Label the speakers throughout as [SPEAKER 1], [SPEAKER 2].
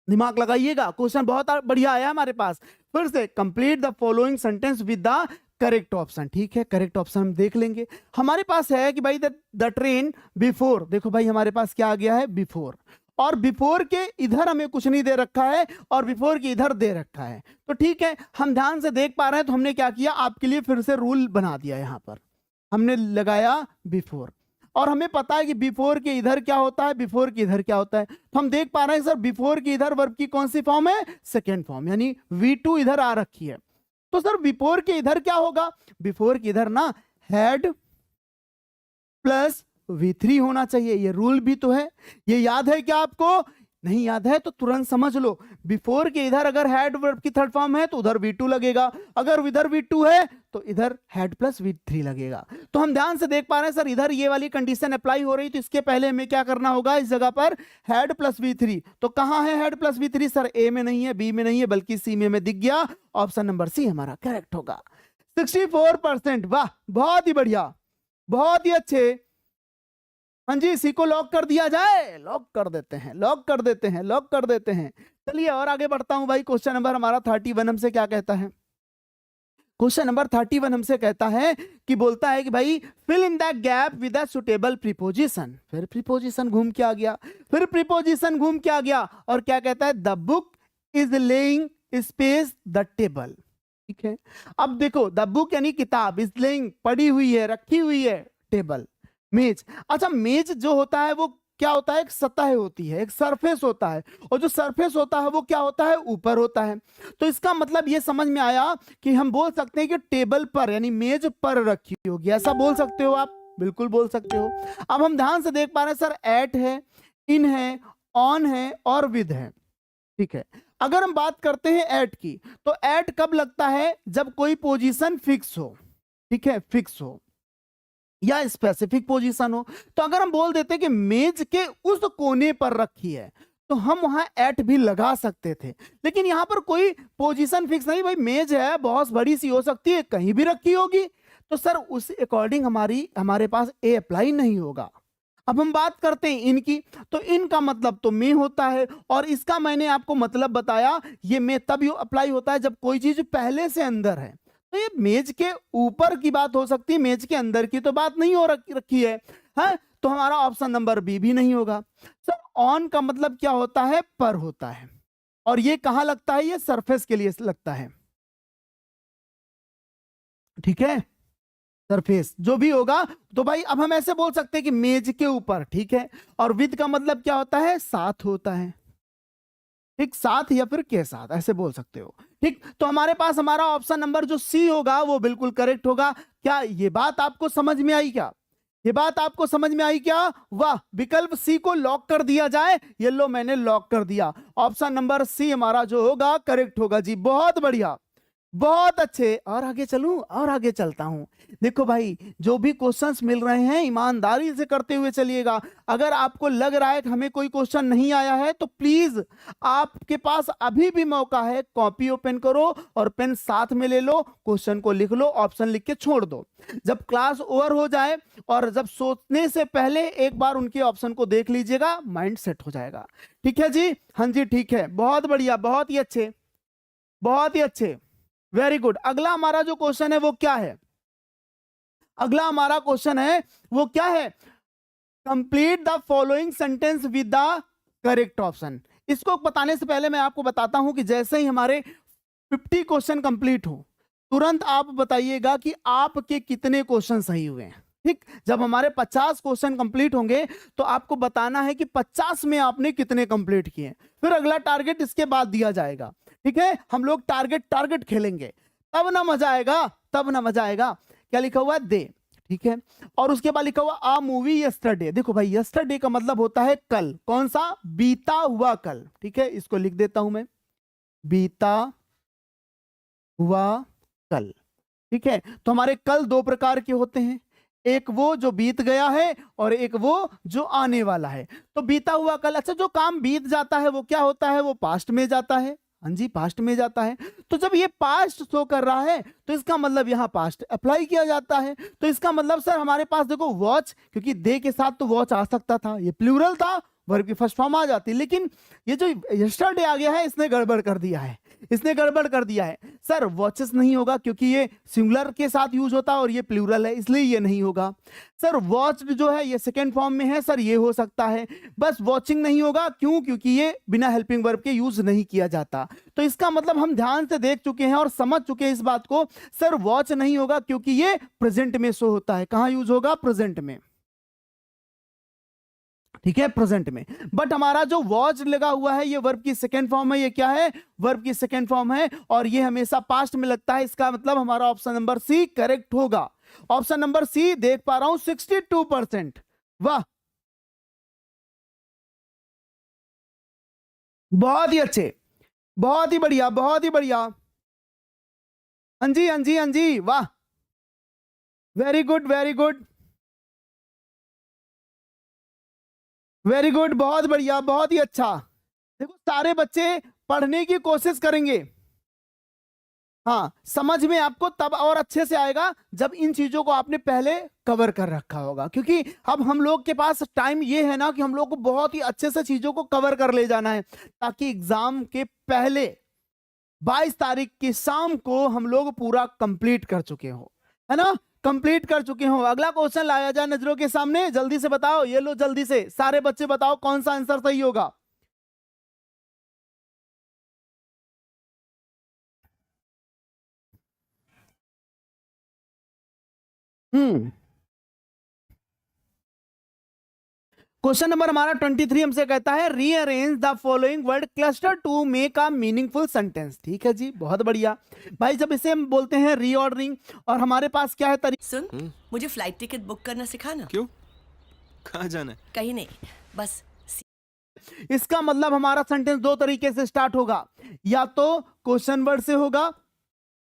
[SPEAKER 1] दिमाग लगाइएगा, क्वेश्चन बहुत बढ़िया आया हमारे पास। फिर से complete the following sentence with the correct option. ठीक है, करेक्ट ऑप्शन हम देख लेंगे। हमारे पास है कि भाई द ट्रेन बिफोर, देखो भाई हमारे पास क्या आ गया है, बिफोर, और बिफोर के इधर हमें कुछ नहीं दे रखा है और बिफोर के इधर दे रखा है। तो ठीक है, हम ध्यान से देख पा रहे हैं, तो हमने क्या किया, आपके लिए फिर से रूल बना दिया। यहां पर हमने लगाया बिफोर, और हमें पता है कि बिफोर के इधर क्या होता है, बिफोर के इधर क्या होता है। तो हम देख पा रहे हैं सर, बिफोर के इधर वर्ब की कौन सी फॉर्म है, सेकेंड फॉर्म, यानी V2 इधर आ रखी है। तो सर बिफोर के इधर क्या होगा, बिफोर के इधर ना हैड प्लस V3 होना चाहिए। ये रूल भी तो है, ये याद है क्या आपको? नहीं याद है तो तुरंत समझ लो, बिफोर के इधर अगर हैड वर्ब की थर्ड फॉर्म है तो उधर V2 लगेगा, अगर इधर V2 है तो इधर हैड प्लस V3 लगेगा। तो हम ध्यान से देख पा रहे हैं सर, इधर ये वाली कंडीशन अप्लाई हो रही, तो इसके पहले हमें क्या करना होगा, इस जगह पर हैड प्लस V3। तो कहां है हैड प्लस V3 सर? ए में नहीं है, बी में नहीं है, बल्कि सी में दिख गया। ऑप्शन नंबर सी हमारा करेक्ट होगा। 64%, वाह बहुत ही बढ़िया, बहुत ही अच्छे। हाँ जी, इसी को लॉक कर दिया जाए, लॉक कर देते हैं, लॉक कर देते हैं, लॉक कर देते हैं। चलिए और आगे बढ़ता हूं भाई। क्वेश्चन नंबर हमारा 31 हमसे क्या कहता है, क्वेश्चन नंबर 31 हमसे कहता है कि बोलता है कि भाई fill in the gap with a suitable preposition. फिर प्रीपोजिशन घूम के आ गया, फिर प्रीपोजिशन घूम के आ गया, और क्या कहता है, the book is laying space the table. ठीक है, अब देखो द बुक यानी किताब, इज लेइंग पड़ी हुई है, रखी हुई है, टेबल मेज। अच्छा, मेज जो होता है वो क्या होता है, एक सतह होती है, एक सरफेस होता है, और जो सरफेस होता है वो क्या होता है, ऊपर होता है। तो इसका मतलब ये समझ में आया कि हम बोल सकते हैं कि टेबल पर यानी मेज पर रखी होगी, ऐसा बोल सकते हो आप, बिल्कुल बोल सकते हो। अब हम ध्यान से देख पा रहे हैं सर, एट है, इन है, ऑन है और विद है। ठीक है, अगर हम बात करते हैं एट की, तो एट कब लगता है, जब कोई पोजीशन फिक्स हो। ठीक है, फिक्स हो या स्पेसिफिक पोजीशन हो। तो अगर हम बोल देते कि मेज के उस कोने पर रखी है, तो हम वहां एट भी लगा सकते थे, लेकिन यहां पर कोई पोजीशन फिक्स नहीं, भाई मेज है, बहुत बड़ी सी हो सकती है, कहीं भी रखी होगी, तो सर उस अकॉर्डिंग हमारे पास ए अप्लाई नहीं होगा। अब हम बात करते हैं इनकी, तो इनका मतलब तो में होता है, और इसका मैंने आपको मतलब बताया, ये में तब अप्लाई होता है जब कोई चीज पहले से अंदर है। तो ये मेज के ऊपर की बात हो सकती है, मेज के अंदर की तो बात नहीं हो रखी है, हाँ? तो हमारा ऑप्शन नंबर बी भी नहीं होगा। सर ऑन का मतलब क्या होता है, पर होता है, और ये कहां लगता है, ये सरफेस के लिए लगता है। ठीक है, सरफेस जो भी होगा, तो भाई अब हम ऐसे बोल सकते हैं कि मेज के ऊपर। ठीक है, और विद का मतलब क्या होता है, साथ होता है। ठीक, साथ या फिर के साथ ऐसे बोल सकते हो। ठीक, तो हमारे पास हमारा ऑप्शन नंबर जो सी होगा वो बिल्कुल करेक्ट होगा। क्या ये बात आपको समझ में आई क्या, ये बात आपको समझ में आई क्या? वाह, विकल्प सी को लॉक कर दिया जाए। ये लो मैंने लॉक कर दिया, ऑप्शन नंबर सी हमारा जो होगा करेक्ट होगा जी, बहुत बढ़िया, बहुत अच्छे। और आगे चलूं, और आगे चलता हूं। देखो भाई, जो भी क्वेश्चंस मिल रहे हैं ईमानदारी से करते हुए चलिएगा। अगर आपको लग रहा है कि हमें कोई क्वेश्चन नहीं आया है, तो प्लीज आपके पास अभी भी मौका है, कॉपी ओपन करो और पेन साथ में ले लो, क्वेश्चन को लिख लो, ऑप्शन लिख के छोड़ दो। जब क्लास ओवर हो जाए और जब सोचने से पहले एक बार उनके ऑप्शन को देख लीजिएगा, माइंड सेट हो जाएगा। ठीक है जी, हाँ जी, ठीक है, बहुत बढ़िया, बहुत ही अच्छे, बहुत ही अच्छे, वेरी गुड। अगला हमारा जो क्वेश्चन है वो क्या है, अगला हमारा क्वेश्चन है वो क्या है, complete the following sentence with the correct option. इसको बताने से पहले मैं आपको बताता हूं कि जैसे ही हमारे 50 क्वेश्चन कंप्लीट हो, तुरंत आप बताइएगा कि आपके कितने क्वेश्चन सही हुए हैं। ठीक, जब हमारे 50 क्वेश्चन कंप्लीट होंगे तो आपको बताना है कि 50 में आपने कितने कंप्लीट किए। फिर अगला टारगेट इसके बाद दिया जाएगा। ठीक है, हम लोग टारगेट खेलेंगे, तब ना मजा आएगा, तब ना मजा आएगा। क्या लिखा हुआ है, दे। ठीक है, और उसके बाद लिखा हुआ आ मूवी यस्टरडे। देखो भाई, यस्टरडे का मतलब होता है कल, कौन सा, बीता हुआ कल। ठीक है, इसको लिख देता हूं मैं, बीता हुआ कल। ठीक है, तो हमारे कल दो प्रकार के होते हैं, एक वो जो बीत गया है और एक वो जो आने वाला है। तो बीता हुआ कल, अच्छा जो काम बीत जाता है वो क्या होता है, वो पास्ट में जाता है। हाँ जी, पास्ट में जाता है। तो जब ये पास्ट शो कर रहा है तो इसका मतलब यहाँ पास्ट अप्लाई किया जाता है। तो इसका मतलब सर हमारे पास देखो वॉच, क्योंकि दे के साथ तो वॉच आ सकता था, ये प्लूरल था, वर्ब की फर्स्ट फॉर्म आ जाती। लेकिन ये जो यस्टरडे आ गया है इसने गड़बड़ कर दिया है, इसने गड़बड़ कर दिया है। सर वॉचेस नहीं होगा क्योंकि ये सिंगुलर के साथ यूज होता है और ये प्लूरल है, इसलिए ये नहीं होगा। सर वॉच्ड जो है ये सेकेंड फॉर्म में है, सर ये हो सकता है। बस वॉचिंग नहीं होगा, क्यों? क्योंकि ये बिना हेल्पिंग वर्ब के यूज नहीं किया जाता। तो इसका मतलब हम ध्यान से देख चुके हैं और समझ चुके हैं इस बात को। सर वॉच नहीं होगा क्योंकि ये प्रेजेंट में शो होता है। कहां यूज होगा? प्रेजेंट में, ठीक है, प्रेजेंट में। बट हमारा जो वॉच लगा हुआ है ये वर्ब की सेकेंड फॉर्म है। ये क्या है? वर्ब की सेकेंड फॉर्म है और ये हमेशा पास्ट में लगता है। इसका मतलब हमारा ऑप्शन नंबर सी करेक्ट होगा। ऑप्शन नंबर सी देख पा रहा हूं 62%। वाह, बहुत ही अच्छे, बहुत ही बढ़िया, बहुत ही बढ़िया। हाँ जी, हाँ जी, हाँ जी, वाह, very good, very good, very good, बहुत बढ़िया, बहुत ही अच्छा। देखो सारे बच्चे पढ़ने की कोशिश करेंगे। हाँ, समझ में आपको तब और अच्छे से आएगा जब इन चीजों को आपने पहले कवर कर रखा होगा। क्योंकि अब हम लोग के पास टाइम ये है ना कि हम लोग को बहुत ही अच्छे से चीजों को कवर कर ले जाना है, ताकि एग्जाम के पहले 22 तारीख की शाम को हम लोग पूरा कंप्लीट कर चुके हो, है ना, कंप्लीट कर चुके हो। अगला क्वेश्चन लाया जाए नजरों के सामने, जल्दी से बताओ। ये लो, जल्दी से सारे बच्चे बताओ कौन सा आंसर सही होगा। हम्म क्वेश्चन नंबर हमारा 23 हमसे कहता है rearrange the following word cluster to make a meaningful sentence. ठीक है जी, बहुत बढ़िया भाई। जब इसे हम बोलते हैं रीऑर्डरिंग, और हमारे पास क्या है तरीका।
[SPEAKER 2] सुन, मुझे फ्लाइट टिकट बुक करना सिखाना।
[SPEAKER 3] क्यों? कहाँ जाना है?
[SPEAKER 2] कहीं नहीं, बस
[SPEAKER 1] इसका मतलब हमारा सेंटेंस दो तरीके से स्टार्ट होगा, या तो क्वेश्चन वर्ड से होगा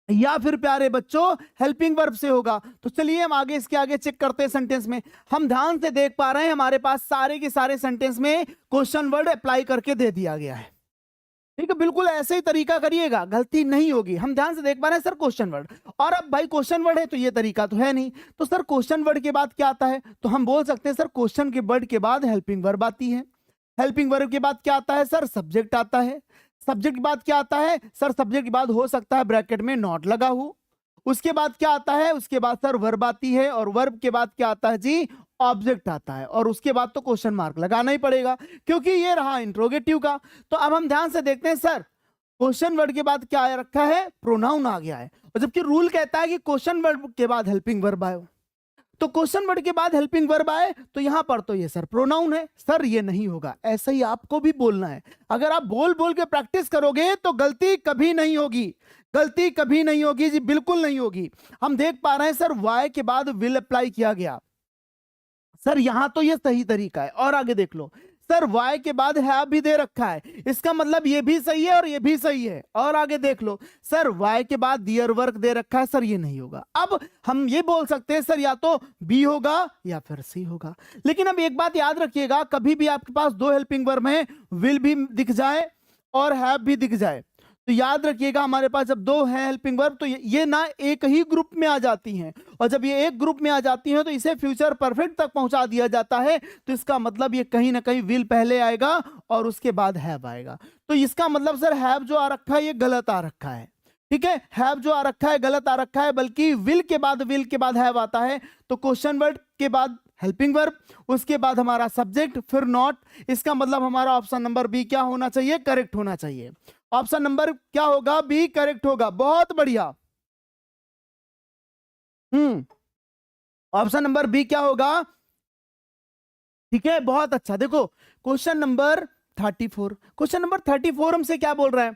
[SPEAKER 1] या फिर प्यारे बच्चों हेल्पिंग वर्ब से होगा। तो चलिए हम आगे इसके आगे चेक करते हैं सेंटेंस में। हम ध्यान से देख पा रहे हैं हमारे पास सारे के सारे सेंटेंस में क्वेश्चन वर्ड अप्लाई करके दे दिया गया है। ठीक है, बिल्कुल ऐसे ही तरीका करिएगा, गलती नहीं होगी। हम ध्यान से देख पा रहे हैं सर क्वेश्चन वर्ड, और अब भाई क्वेश्चन वर्ड है तो ये तरीका तो है नहीं। तो सर क्वेश्चन वर्ड के बाद क्या आता है? तो हम बोल सकते हैं सर क्वेश्चन के वर्ड के बाद हेल्पिंग वर्ब आती है। हेल्पिंग वर्ब के बाद क्या आता है? सर सब्जेक्ट आता है। सब्जेक्ट के बाद क्या आता है? सर सब्जेक्ट के बाद हो सकता है ब्रैकेट में नॉट लगा हो। उसके बाद क्या आता है? उसके बाद सर वर्ब आती है, और वर्ब के बाद क्या आता है जी? ऑब्जेक्ट आता है, और उसके बाद तो क्वेश्चन मार्क लगाना ही पड़ेगा क्योंकि ये रहा इंट्रोगेटिव का। तो अब हम ध्यान से देखते हैं सर क्वेश्चन वर्ड के बाद क्या रखा है? प्रोनाउन आ गया है, और जबकि रूल कहता है कि क्वेश्चन वर्ड के बाद हेल्पिंग वर्ब आए। तो क्वेश्चन वर्ड के बाद हेल्पिंग वर्ब आए तो यहां पर तो ये सर प्रोनाउन है। सर ये नहीं होगा, ऐसा ही आपको भी बोलना है। अगर आप बोल बोल के प्रैक्टिस करोगे तो गलती कभी नहीं होगी, गलती कभी नहीं होगी जी, बिल्कुल नहीं होगी। हम देख पा रहे हैं सर वाई के बाद विल अप्लाई किया गया। सर यहां तो ये सही तरीका है, और आगे देख लो सर वाई के बाद हैव भी दे रखा है, इसका मतलब ये भी सही है और ये भी सही है। और आगे देख लो सर वाई के बाद डियर वर्क दे रखा है, सर ये नहीं होगा। अब हम ये बोल सकते हैं सर या तो बी होगा या फिर सी होगा। लेकिन अब एक बात याद रखिएगा, कभी भी आपके पास दो हेल्पिंग वर्ब हैं, विल भी दिख जाए और हैव भी दिख जाए, तो याद रखिएगा हमारे पास जब दो हैं हेल्पिंग वर्ब तो ये ना एक ही ग्रुप में आ जाती हैं, और जब ये एक ग्रुप में आ जाती हैं तो इसे फ्यूचर परफेक्ट तक पहुंचा दिया जाता है। तो इसका मतलब ये कहीं ना कहीं विल पहले आएगा और उसके बाद हैव आएगा। तो इसका मतलब सर हैव जो आ रखा है ये गलत आ रखा है। ठीक है, हैव जो आ रखा है गलत आ रखा है, बल्कि विल के बाद हैव आता है। तो क्वेश्चन वर्ड के बाद हेल्पिंग वर्ब, उसके बाद हमारा सब्जेक्ट, फिर नॉट। इसका मतलब हमारा ऑप्शन नंबर बी क्या होना चाहिए? करेक्ट होना चाहिए। ऑप्शन नंबर क्या होगा? बी करेक्ट होगा। बहुत बढ़िया। ऑप्शन नंबर बी क्या होगा? ठीक है, बहुत अच्छा। देखो क्वेश्चन नंबर 34, क्वेश्चन नंबर 34 हमसे क्या बोल रहा है?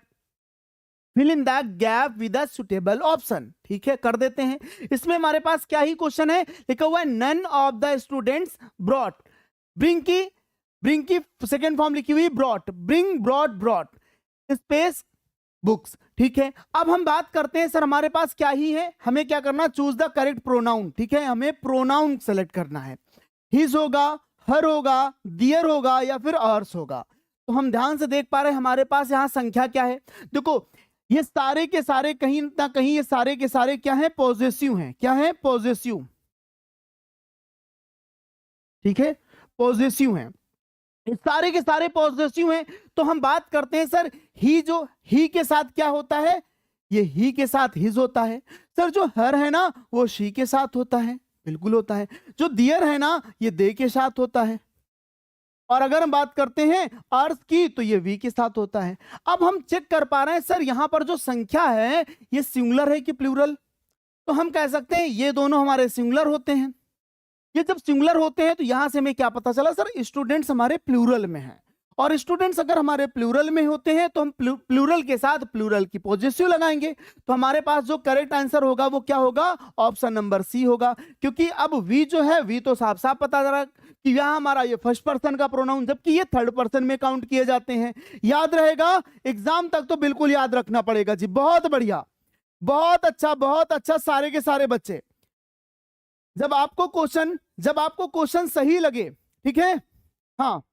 [SPEAKER 1] Fill in the gap with a suitable option. ठीक है, कर देते हैं। इसमें हमारे पास क्या ही क्वेश्चन है? लिखा हुआ है none of the students brought. Bring की सेकेंड फॉर्म लिखी हुई brought, bring brought space books. ठीक है, अब हम बात करते हैं सर हमारे पास क्या ही है, हमें क्या करना? Choose the correct pronoun. ठीक है, हमें प्रोनाउन सेलेक्ट करना है। हिज होगा, हर होगा, दियर होगा, या फिर अर्स होगा। तो हम ध्यान से देख पा रहे हैं हमारे पास यहाँ संख्या क्या है। देखो ये सारे के सारे कहीं ना कहीं ये सारे के सारे क्या है? पॉजेसिव हैं। क्या है? पॉजेसिव। ठीक है, पॉजेसिव हैं। ये सारे के सारे पॉजिटिव हैं। तो हम बात करते हैं सर, ही जो ही के साथ क्या होता है, ये ही के साथ हिज होता है। सर जो हर है ना वो शी के साथ होता है, बिल्कुल होता है। जो दियर है ना ये दे के साथ होता है। और अगर हम बात करते हैं अर्थ की तो ये वी के साथ होता है। अब हम चेक कर पा रहे हैं सर यहां पर जो संख्या है ये सिंगुलर है कि प्लूरल, तो हम कह सकते हैं ये दोनों हमारे सिंगुलर होते हैं। ये जब सिंगुलर होते हैं तो यहां से हमें क्या पता चला सर, स्टूडेंट्स हमारे प्लूरल में हैं। और स्टूडेंट्स अगर हमारे प्लूरल में होते हैं तो हम प्लूरल के साथ प्लूरल की पॉजिटिव लगाएंगे। तो हमारे पास जो करेक्ट आंसर होगा वो क्या होगा, ऑप्शन नंबर सी होगा। क्योंकि अब वी जो है, वी तो साफ साफ पता चला कि यहाँ हमारा ये फर्स्ट पर्सन का प्रोनाउन, जबकि ये थर्ड पर्सन में काउंट किए जाते हैं। याद रहेगा, एग्जाम तक तो बिल्कुल याद रखना पड़ेगा जी। बहुत बढ़िया, बहुत अच्छा, बहुत अच्छा सारे के सारे बच्चे। जब आपको क्वेश्चन सही लगे, ठीक है, हाँ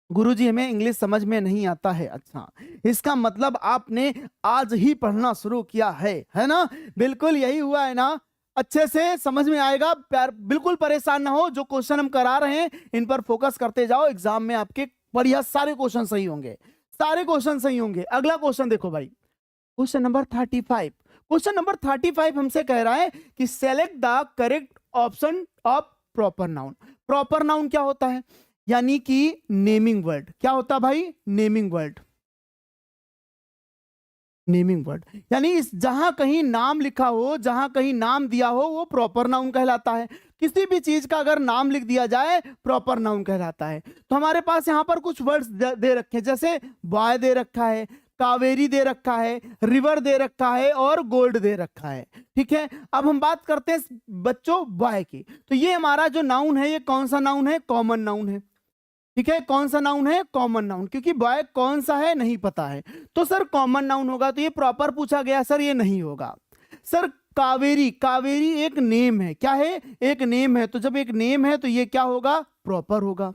[SPEAKER 1] गुरुजी हमें इंग्लिश समझ में नहीं आता है, अच्छा इसका मतलब आपने आज ही पढ़ना शुरू किया है ना, बिल्कुल यही हुआ है ना, अच्छे से समझ में आएगा। प्यार बिल्कुल परेशान ना हो, जो क्वेश्चन हम करा रहे हैं इन पर फोकस करते जाओ, एग्जाम में आपके बढ़िया सारे क्वेश्चन सही होंगे, सारे क्वेश्चन सही होंगे। अगला क्वेश्चन देखो भाई, क्वेश्चन नंबर 35। क्वेश्चन नंबर 35 हमसे कह रहा है कि select the correct option of proper noun. Proper noun क्या होता है, यानी कि नेमिंग वर्ड। क्या होता है भाई, नेमिंग वर्ड। नेमिंग वर्ड यानी इस जहां कहीं नाम लिखा हो, जहां कहीं नाम दिया हो, वो प्रॉपर नाउन कहलाता है। किसी भी चीज का अगर नाम लिख दिया जाए प्रॉपर नाउन कहलाता है। तो हमारे पास यहां पर कुछ वर्ड्स दे रखे हैं, जैसे बॉय दे रखा है, कावेरी दे रखा है, रिवर दे रखा है और गोल्ड दे रखा है, ठीक है। अब हम बात करते हैं बच्चों बॉय की। तो ये हमारा जो नाउन है ये कौन सा नाउन है, कॉमन नाउन है, ठीक है। कौन सा नाउन है, कॉमन नाउन, क्योंकि बॉय कौन सा है नहीं पता है, तो सर कॉमन नाउन होगा। तो ये प्रॉपर पूछा गया सर, ये नहीं होगा। सर कावेरी, कावेरी एक नेम है, क्या है, एक नेम है। तो जब एक नेम है तो ये क्या होगा, प्रॉपर होगा।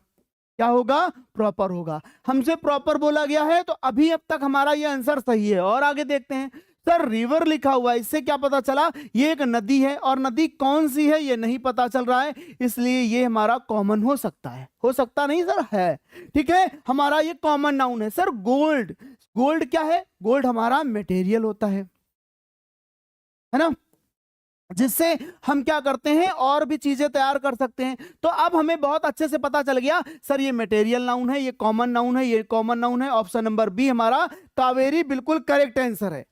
[SPEAKER 1] क्या होगा, प्रॉपर होगा। हमसे प्रॉपर बोला गया है, तो अभी अब तक हमारा ये आंसर सही है। और आगे देखते हैं सर, रिवर लिखा हुआ है, इससे क्या पता चला, ये एक नदी है, और नदी कौन सी है ये नहीं पता चल रहा है, इसलिए ये हमारा कॉमन हो सकता है, हो सकता नहीं सर, है, ठीक है, हमारा ये कॉमन नाउन है। सर गोल्ड, गोल्ड क्या है, गोल्ड हमारा मटेरियल होता है ना, जिससे हम क्या करते हैं और भी चीजें तैयार कर सकते हैं। तो अब हमें बहुत अच्छे से पता चल गया सर, ये मटेरियल नाउन है, ये कॉमन नाउन है, ये कॉमन नाउन है। ऑप्शन नंबर बी हमारा कावेरी बिल्कुल करेक्ट आंसर है।